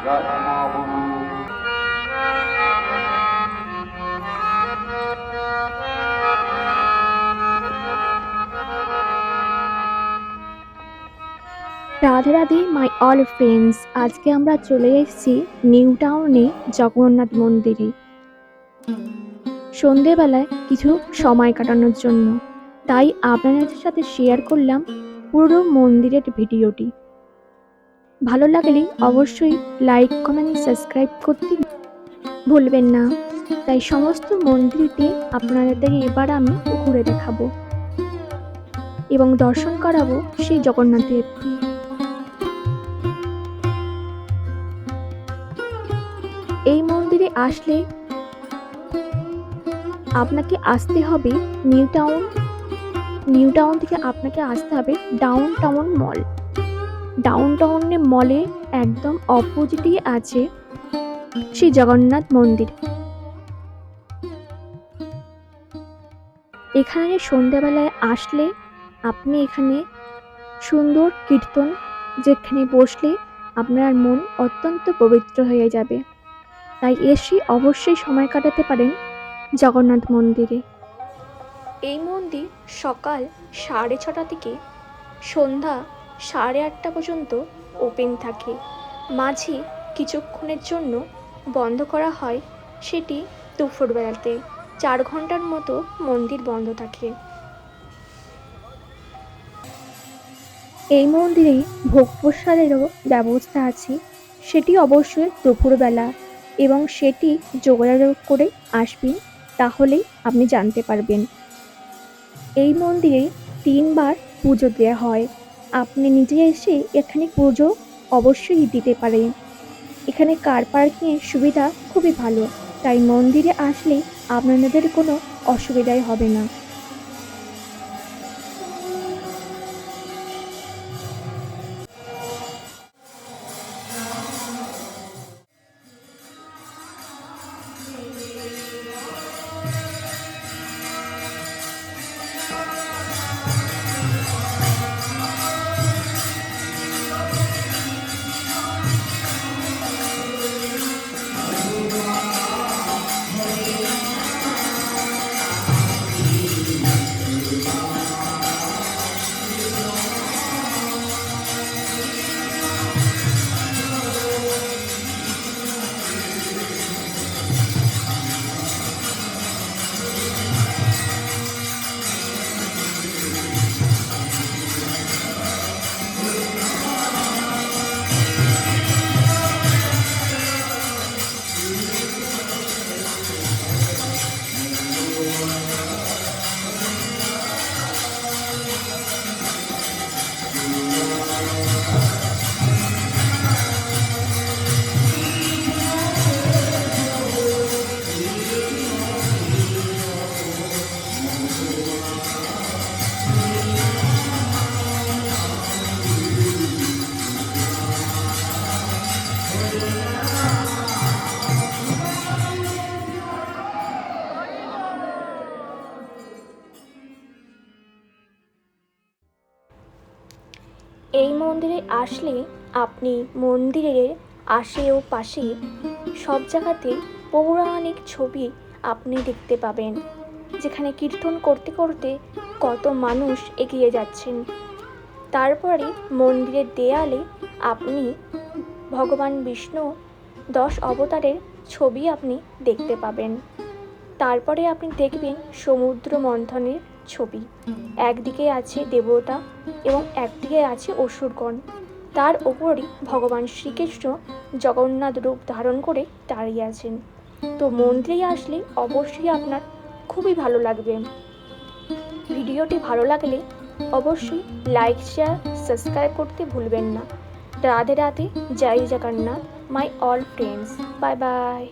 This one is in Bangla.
রাধে রাধে মাই অল ফ্রেন্ডস। আজকে আমরা চলে এসেছি নিউ টাউনে জগন্নাথ মন্দিরে সন্ধেবেলায় কিছু সময় কাটানোর জন্য। তাই আপনাদের সাথে শেয়ার করলাম পুরো মন্দিরের ভিডিওটি। ভালো লাগলে অবশ্যই লাইক কমেন্ট সাবস্ক্রাইব করতে ভুলবেন না। তাই সমস্ত মন্দিরটি আপনাদের এবার আমি ঘুরে দেখাবো এবং দর্শন করাবো সেই জগন্নাথ দেবকে। এই মন্দিরে আসলে আপনাকে আসতে হবে নিউ টাউন থেকে আপনাকে আসতে হবে ডাউন টাউন মল। ডাউন টাউনে মলে একদম অপোজিটেই আছে শ্রী জগন্নাথ মন্দির। এখানে সন্ধ্যাবেলায় আসলে আপনি এখানে সুন্দর কীর্তন যেখানে বসলে আপনার মন অত্যন্ত পবিত্র হয়ে যাবে। তাই এসে অবশ্যই সময় কাটাতে পারেন জগন্নাথ মন্দিরে। এই মন্দির সকাল 6:30 থেকে সন্ধ্যা 8:30 পর্যন্ত ওপেন থাকে। মাঝে কিছুক্ষণের জন্য বন্ধ করা হয়, সেটি দুপুরবেলাতে 4 ঘন্টার মতো মন্দির বন্ধ থাকে। এই মন্দিরে ভোগ প্রসাদেরও ব্যবস্থা আছে, সেটি অবশ্যই দুপুরবেলা, এবং সেটি যোগাযোগ করে আসবেন, তাহলেই আপনি জানতে পারবেন। এই মন্দিরে 3 বার পুজো দেওয়া হয়। আপনি নিজে এসে এখানে পুজো অবশ্যই দিতে পারেন। এখানে কার পার্কিংয়ের সুবিধা খুবই ভালো, তাই মন্দিরে আসলে আপনাদের কোনো অসুবিধাই হবে না। এই মন্দিরে আসলে আপনি মন্দিরের আশে ও পাশে সব জায়গাতে পৌরাণিক ছবি আপনি দেখতে পাবেন, যেখানে কীর্তন করতে করতে কত মানুষ এগিয়ে যাচ্ছেন। তারপরে মন্দিরের দেয়ালে আপনি ভগবান বিষ্ণু 10 অবতারের ছবি আপনি দেখতে পাবেন। তারপরে আপনি দেখবেন সমুদ্র মন্থনের ছবি। একদিকে আছে দেবতা এবং একদিকে আছে অসুরগণ, তার ওপরই ভগবান শ্রীকৃষ্ণ জগন্নাথ রূপ ধারণ করে দাঁড়িয়ে আছেন। তো মন্দিরে আসলে অবশ্যই আপনার খুবই ভালো লাগবে। ভিডিওটি ভালো লাগলে অবশ্যই লাইক শেয়ার সাবস্ক্রাইব করতে ভুলবেন না। রাধে রাধে, জয় Jagannath my all friends. Bye by.